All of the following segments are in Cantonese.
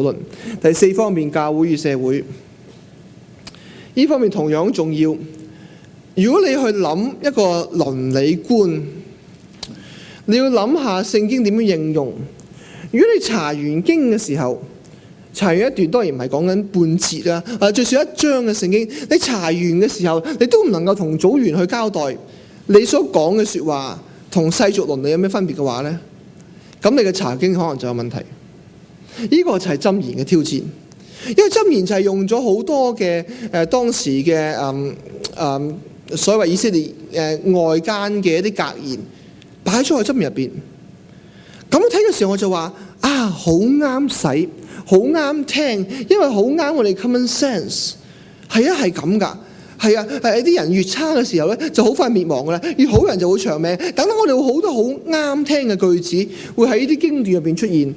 論。第四方面，教會與社會，呢方面同樣重要。如果你去諗一個倫理觀，你要諗下聖經點樣應用。如果你查完經嘅時候，查完一段當然唔係講緊半節啦，最少一章嘅聖經，你查完嘅時候，你都唔能夠同組員去交代你所講嘅説話同世俗倫理有咩分別嘅話咧，咁你嘅查經可能就有問題。呢個就係箴言嘅挑戰，因為箴言就係用咗好多嘅當時嘅所謂以色列外間嘅一啲格言擺咗喺箴言入邊。咁睇嘅時候我就話好啱使，好啱聽，因為好啱我哋 common sense。係啊，係咁㗎。係啊，啲人越差嘅時候咧，就好快滅亡㗎啦。越好人就會長命。等等，我哋會好多好啱聽嘅句子會喺呢啲經典入邊出現。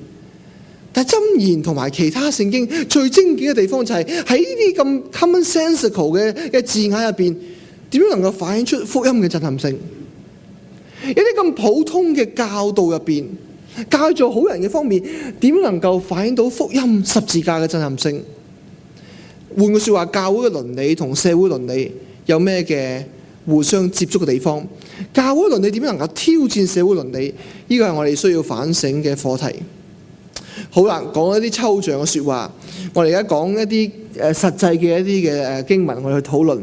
但係箴言同埋其他聖經最精簡嘅地方就係喺呢啲咁 commonsensical 嘅字眼入邊，點樣能夠反映出福音嘅震撼性？一啲咁普通嘅教導入邊，教做好人嘅方面，點能夠反映到福音十字架嘅震撼性？換句説話，教會嘅倫理同社會倫理有咩嘅互相接觸嘅地方？教會倫理點樣能夠挑戰社會倫理？呢個係我哋需要反省嘅課題。好啦，講一啲抽象嘅説話，我哋而家講一啲實際嘅一啲嘅經文，我哋去討論。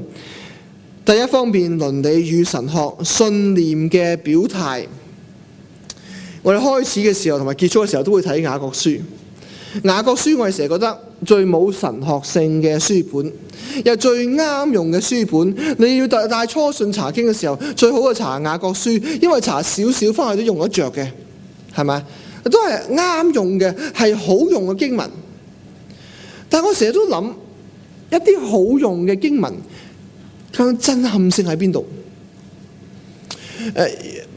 第一方面，倫理與神學信念嘅表態。我哋開始嘅時候同埋結束嘅時候都會睇雅各書。雅各書我哋成日覺得最冇神學性嘅書本，又最啱用嘅書本。你要帶初信查經嘅時候，最好係查雅各書，因為查少少翻去都用得着嘅，係咪？都係啱用嘅，係好用嘅經文。但係我成日都諗一啲好用嘅經文，佢震撼性喺邊度？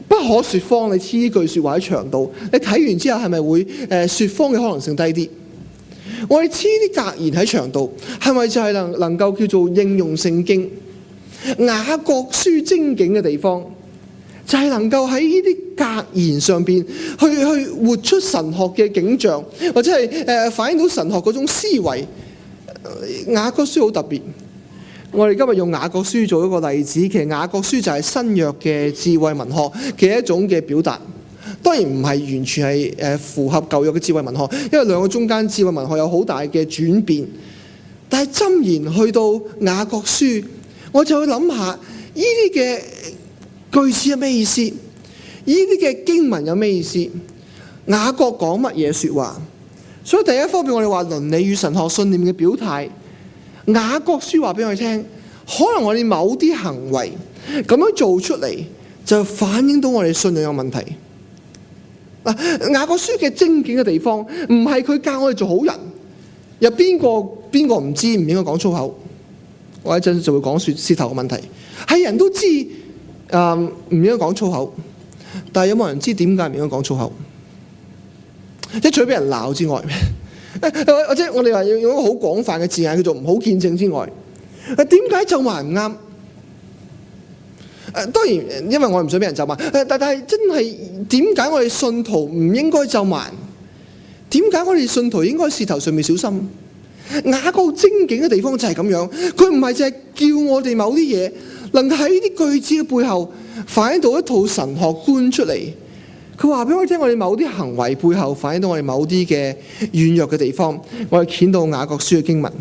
不可説謊，你黐呢句説話喺牆度，你睇完之後係咪會説謊嘅可能性低啲？我哋黐啲格言喺牆度，係咪就係能夠叫做應用聖經？雅各書精警嘅地方，就係能夠喺呢啲格言上邊去活出神學嘅景象，或者係反映到神學嗰種思維。雅各書好特別。我哋今日用雅各書做一個例子，其實雅各書就係新約嘅智慧文學嘅一種嘅表達。當然唔係完全係符合舊約嘅智慧文學，因為兩個中間智慧文學有好大嘅轉變。但係箴言去到雅各書，我就去諗下呢啲嘅句子有咩意思？呢啲嘅經文有咩意思？雅各講乜嘢説話？所以第一方面我哋話倫理與神學信念嘅表態。雅各書話俾我哋聽，可能我哋某啲行為咁樣做出嚟，就反映到我哋信仰有問題。雅各書嘅精警嘅地方，唔係佢教我哋做好人，有邊個唔知唔應該講粗口？我一陣就會講舌頭嘅問題。係人都知唔應該講粗口，但係有冇人知點解唔應該講粗口？即係除咗俾人鬧之外。或者我哋話要用一個好廣泛嘅字眼叫做唔好見證之外，點解咒罵唔啱？當然因為我唔想俾人咒罵，但係真係點解我哋信徒唔應該咒罵？點解我哋信徒應該舌頭上面小心？雅各精警嘅地方就係咁樣，佢唔係淨係叫我哋某啲嘢能夠喺呢啲句子嘅背後反映到一套神學觀出嚟。佢話俾我聽，我哋某啲行為背後反映到我哋某啲嘅軟弱嘅地方。我哋見到雅各書嘅經文。